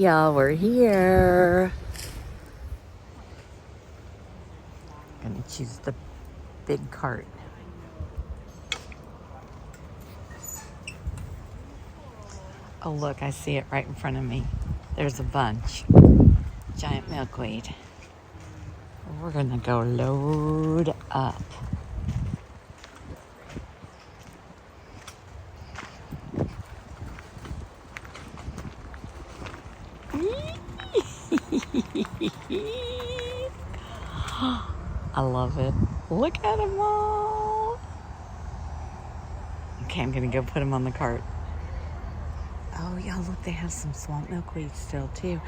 Y'all, we're here. Gonna choose the big cart. Oh, look, I see it right in front of me. There's a bunch. Giant milkweed. We're gonna go load up. I love it. Look at them all. Okay, I'm gonna go put them on the cart. Oh, y'all, look, they have some swamp milkweed still, too.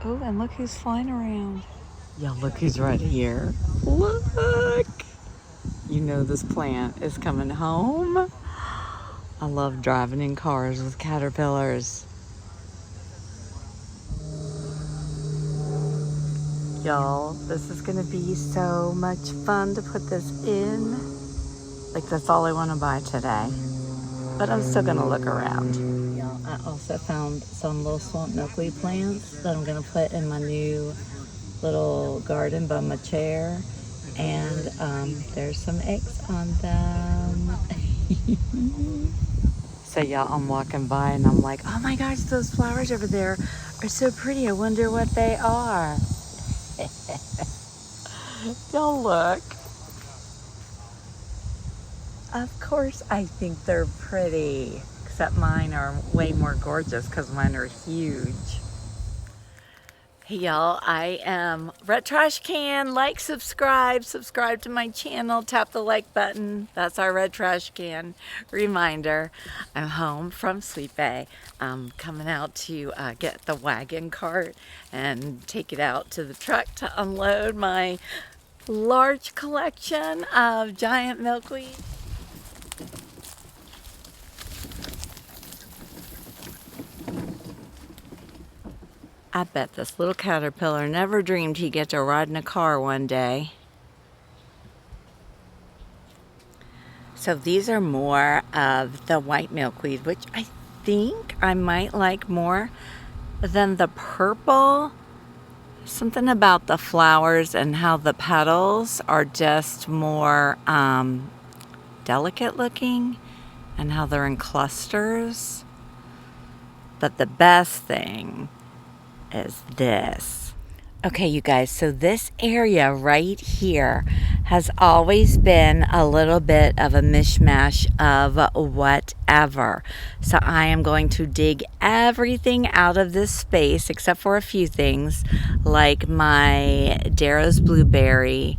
Oh, and look who's flying around. Y'all, look who's right here. Look! You know this plant is coming home. I love driving in cars with caterpillars. Y'all, this is gonna be so much fun to put this in. Like, that's all I want to buy today. But I'm still gonna look around. Y'all, I also found some little swamp milkweed plants that I'm gonna put in my new little garden by my chair. And there's some eggs on them. So y'all, I'm walking by and I'm like, oh my gosh, those flowers over there are so pretty. I wonder what they are. Y'all look. Of course I think they're pretty, except mine are way more gorgeous because mine are huge. Hey y'all, I am Red Trash Can. Like, subscribe to my channel, tap the like button. That's our Red Trash Can reminder. I'm home from Sweet Bay. I'm coming out to get the wagon cart and take it out to the truck to unload my large collection of giant milkweed. I bet this little caterpillar never dreamed he'd get to ride in a car one day. So these are more of the white milkweed, which I think I might like more than the purple. Something about the flowers and how the petals are just more delicate looking and how they're in clusters. But the best thing is this. Okay, you guys, so this area right here has always been a little bit of a mishmash of whatever. So I am going to dig everything out of this space except for a few things, like my Darrow's blueberry,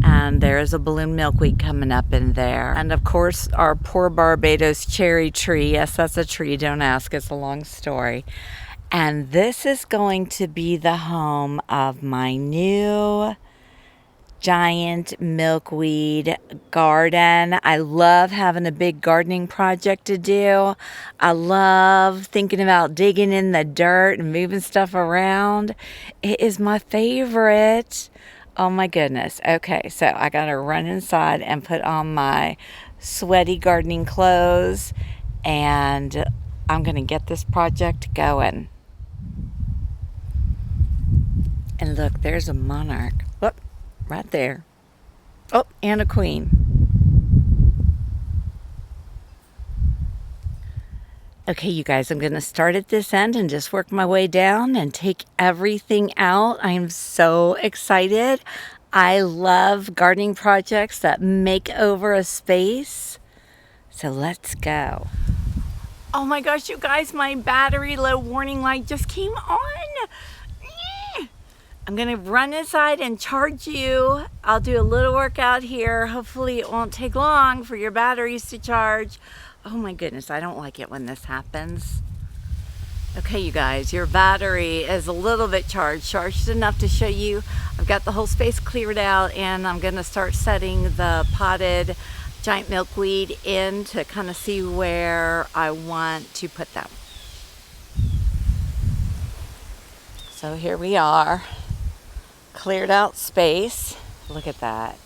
and there's a balloon milkweed coming up in there. And of course, our poor Barbados cherry tree. Yes, that's a tree, don't ask, it's a long story. And this is going to be the home of my new giant milkweed garden. I love having a big gardening project to do. I love thinking about digging in the dirt and moving stuff around. It is my favorite. Oh my goodness. Okay, so I gotta run inside and put on my sweaty gardening clothes, and I'm gonna get this project going. And look, there's a monarch. Whoop, right there. Oh, and a queen. Okay, you guys, I'm going to start at this end and just work my way down and take everything out. I am so excited. I love gardening projects that make over a space. So let's go. Oh my gosh, you guys, my battery low warning light just came on. I'm gonna run inside and charge you. I'll do a little workout here. Hopefully it won't take long for your batteries to charge. Oh my goodness, I don't like it when this happens. Okay, you guys, your battery is a little bit charged enough to show you. I've got the whole space cleared out, and I'm gonna start setting the potted giant milkweed in to kind of see where I want to put them. So here we are. Cleared out space. Look at that.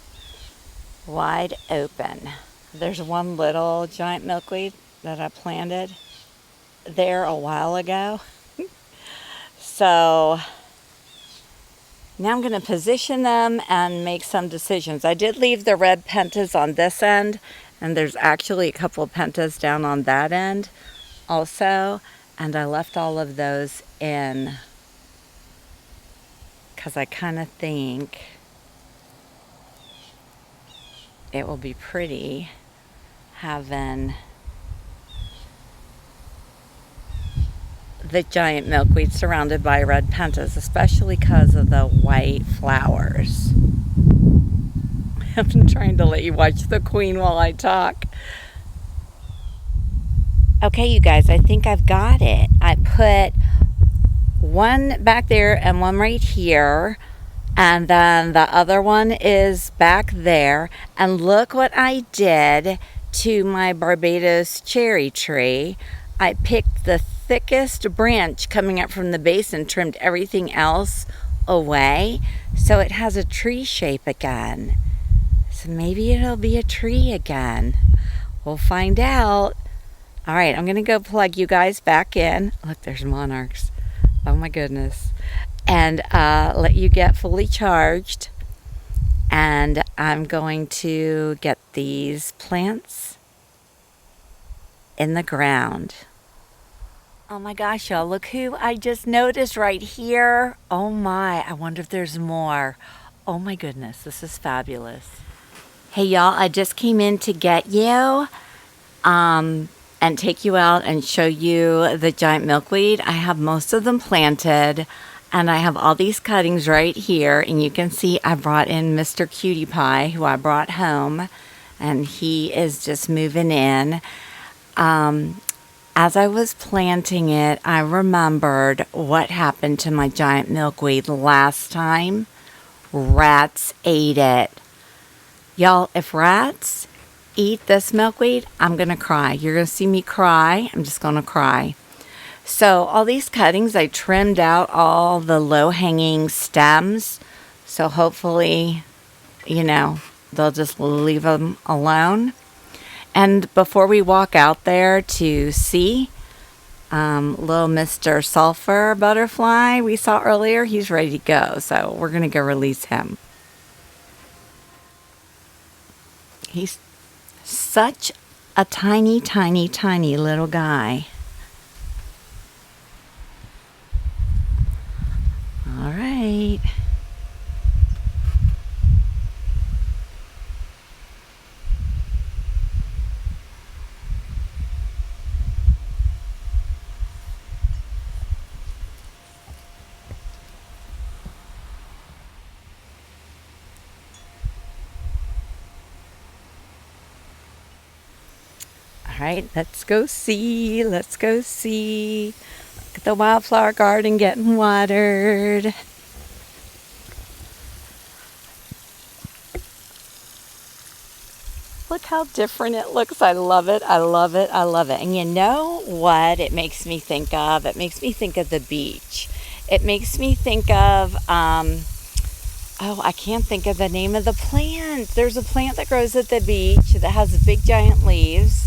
Wide open. There's one little giant milkweed that I planted there a while ago. So now I'm going to position them and make some decisions. I did leave the red pentas on this end, and there's actually a couple of pentas down on that end also, and I left all of those in because I kind of think it will be pretty having the giant milkweed surrounded by red pentas, especially because of the white flowers. I'm trying to let you watch the queen while I talk. Okay, you guys, I think I've got it. I put one back there and one right here, and then the other one is back there. And look what I did to my Barbados cherry tree. I picked the thickest branch coming up from the base and trimmed everything else away, so it has a tree shape again. So maybe it'll be a tree again. We'll find out. All right, I'm going to go plug you guys back in. Look, there's Monarchs. Oh my goodness. And let you get fully charged. And I'm going to get these plants in the ground. Oh my gosh, y'all, look who I just noticed right here. Oh my, I wonder if there's more. Oh my goodness, this is fabulous. Hey y'all, I just came in to get you and take you out and show you the giant milkweed. I have most of them planted, and I have all these cuttings right here, and you can see I brought in Mr. Cutie Pie, who I brought home, and he is just moving in. As I was planting it, I remembered what happened to my giant milkweed last time. Rats ate it. Y'all, if rats eat this milkweed, I'm going to cry. You're going to see me cry. I'm just going to cry. So all these cuttings, I trimmed out all the low-hanging stems. So hopefully, they'll just leave them alone. And before we walk out there to see little Mr. Sulfur Butterfly we saw earlier, he's ready to go. So we're going to go release him. He's such a tiny, tiny, tiny little guy. All right. All right, let's go see. Let's go see. Look at the wildflower garden getting watered. Look how different it looks. I love it. I love it. I love it. And you know what it makes me think of? It makes me think of the beach. It makes me think of, I can't think of the name of the plant. There's a plant that grows at the beach that has big giant leaves.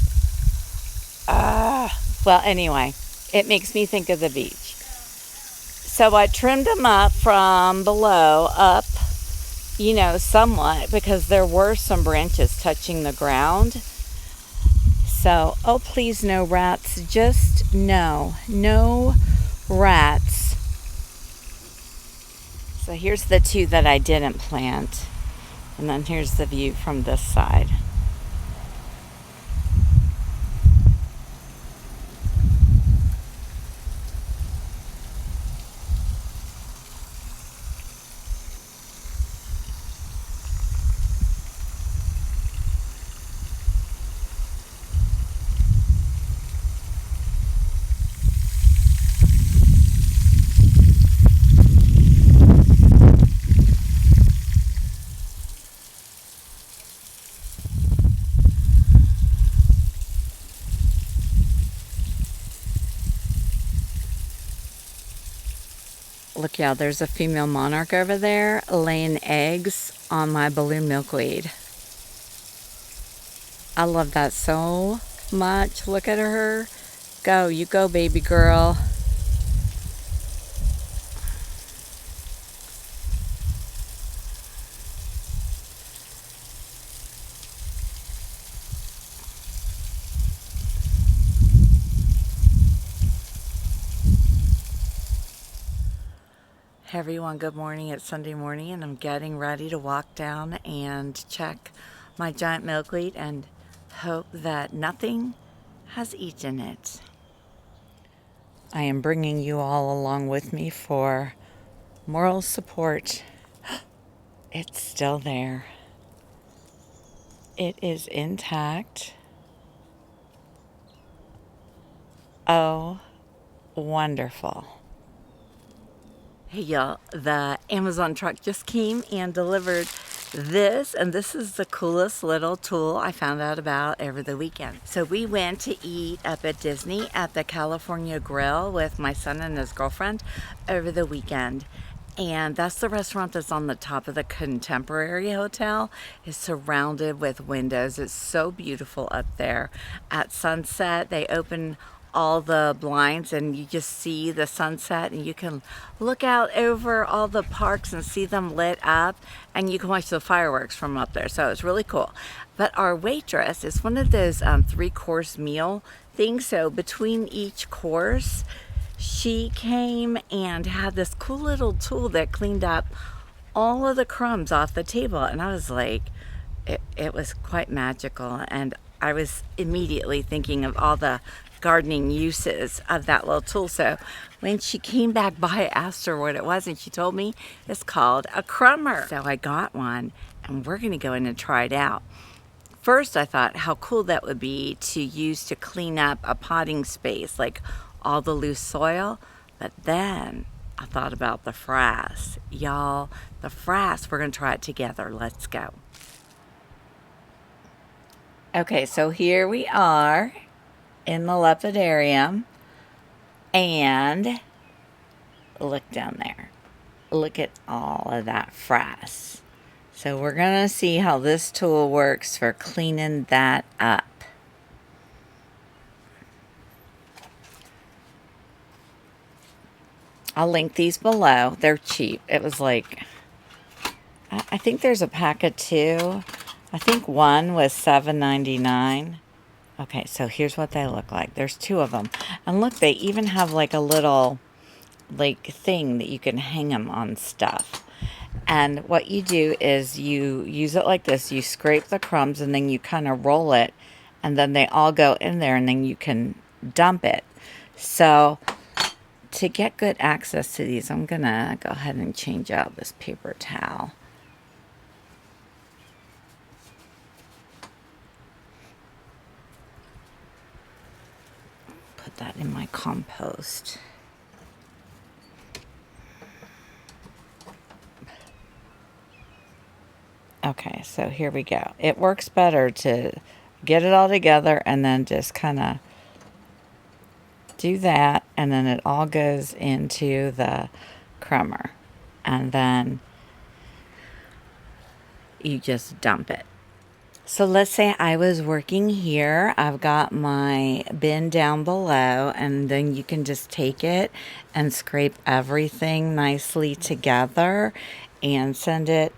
Well, anyway, it makes me think of the beach. So I trimmed them up from below up, somewhat, because there were some branches touching the ground. So, oh, please, no rats. Just no rats. So here's the two that I didn't plant. And then here's the view from this side. Look, y'all, there's a female monarch over there laying eggs on my balloon milkweed. I love that so much. Look at her. Go, you go, baby girl. Hey everyone, good morning. It's Sunday morning and I'm getting ready to walk down and check my giant milkweed and hope that nothing has eaten it. I am bringing you all along with me for moral support. It's still there. It is intact. Oh, wonderful. Hey y'all, the Amazon truck just came and delivered this, and this is the coolest little tool I found out about over the weekend. So we went to eat up at Disney at the California Grill with my son and his girlfriend over the weekend. And that's the restaurant that's on the top of the Contemporary Hotel. It's surrounded with windows. It's so beautiful up there. At sunset, they open all the blinds and you just see the sunset, and you can look out over all the parks and see them lit up, and you can watch the fireworks from up there. So it's really cool. But our waitress is one of those 3-course meal things. So between each course, she came and had this cool little tool that cleaned up all of the crumbs off the table. And I was like, it was quite magical. And I was immediately thinking of all the gardening uses of that little tool. So when she came back by, I asked her what it was, and she told me it's called a crummer. So I got one, and we're gonna go in and try it out. First, I thought how cool that would be to use to clean up a potting space, like all the loose soil. But then I thought about the frass. Y'all, the frass, we're gonna try it together. Let's go. Okay, so here we are in the lepidarium, and look down there. Look at all of that frass. So we're gonna see how this tool works for cleaning that up. I'll link these below. They're cheap. It was like, I think there's a pack of 2. I think one was $7.99. Okay, so here's what they look like. There's 2 of them. And look, they even have like a little thing that you can hang them on stuff. And what you do is you use it like this. You scrape the crumbs and then you kind of roll it, and then they all go in there, and then you can dump it. So to get good access to these, I'm gonna go ahead and change out this paper towel. Put that in my compost. Okay, so here we go. It works better to get it all together and then just kind of do that, and then it all goes into the crummer, and then you just dump it. So let's say I was working here. I've got my bin down below, and then you can just take it and scrape everything nicely together and send it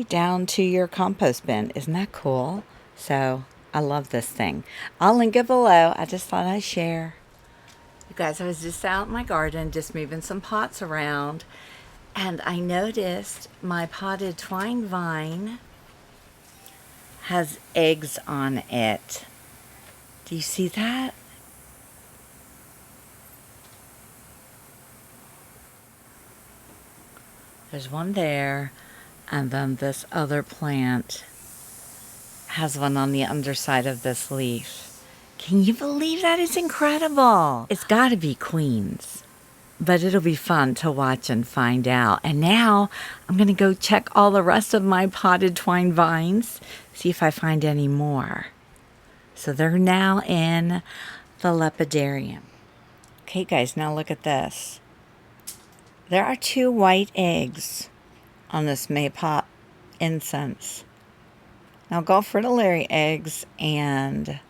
down to your compost bin. Isn't that cool? So I love this thing. I'll link it below. I just thought I'd share. You guys, I was just out in my garden, just moving some pots around, and I noticed my potted twine vine has eggs on it. Do you see that? There's one there, and then this other plant has one on the underside of this leaf. Can you believe that? It's incredible. It's got to be queens, but it'll be fun to watch and find out. And now I'm going to go check all the rest of my potted twine vines, see if I find any more. So they're now in the lepidarium. Okay, guys, now look at this. There are 2 white eggs on this maypop incense. Now, Gulf fritillary eggs and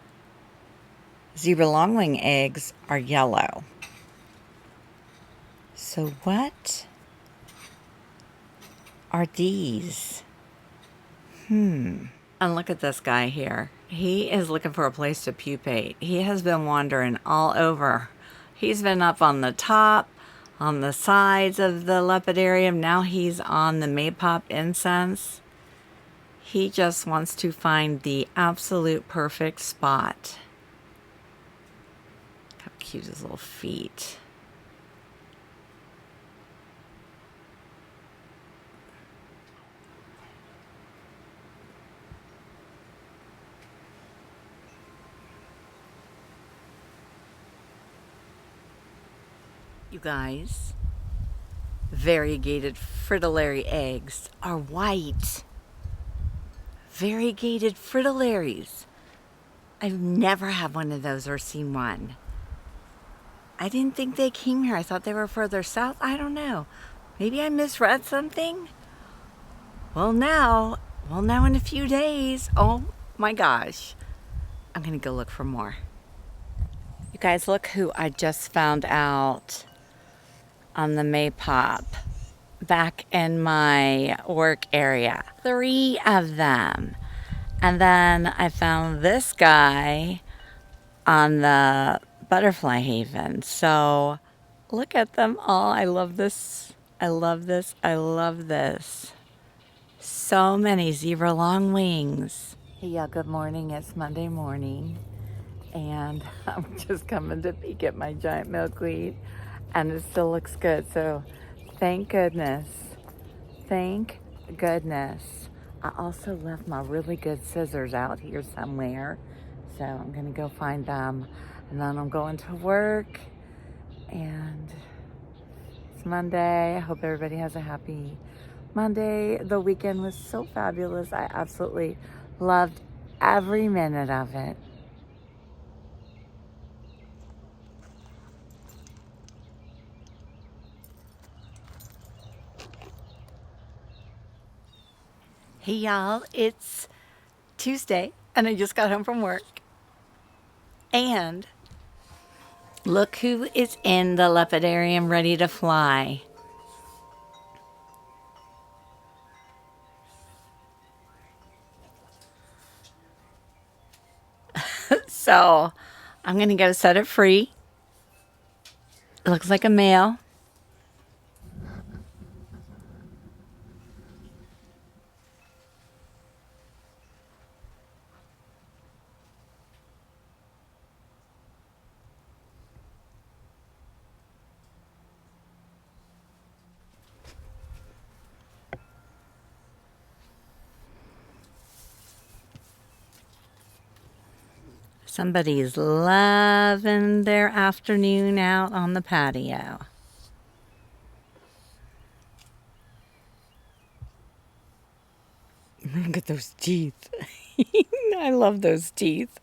zebra longwing eggs are yellow. So what are these? And look at this guy here. He is looking for a place to pupate. He has been wandering all over. He's been up on the top, on the sides of the lepidarium. Now he's on the maypop incense. He just wants to find the absolute perfect spot. How cute his little feet. You guys, variegated fritillary eggs are white. Variegated fritillaries. I've never had one of those or seen one. I didn't think they came here. I thought they were further south. I don't know. Maybe I misread something. Well, now in a few days. Oh my gosh. I'm gonna go look for more. You guys, look who I just found out on the maypop back in my work area. 3 of them. And then I found this guy on the butterfly haven. So look at them all. I love this. I love this. I love this. So many zebra long wings. Hey, y'all, good morning. It's Monday morning. And I'm just coming to peek at my giant milkweed. And it still looks good. So thank goodness. Thank goodness. I also left my really good scissors out here somewhere. So I'm gonna go find them. And then I'm going to work. And it's Monday. I hope everybody has a happy Monday. The weekend was so fabulous. I absolutely loved every minute of it. Hey y'all, it's Tuesday and I just got home from work. And look who is in the lepidarium ready to fly. So I'm gonna go set it free. It looks like a male. Somebody's loving their afternoon out on the patio. Look at those teeth. I love those teeth.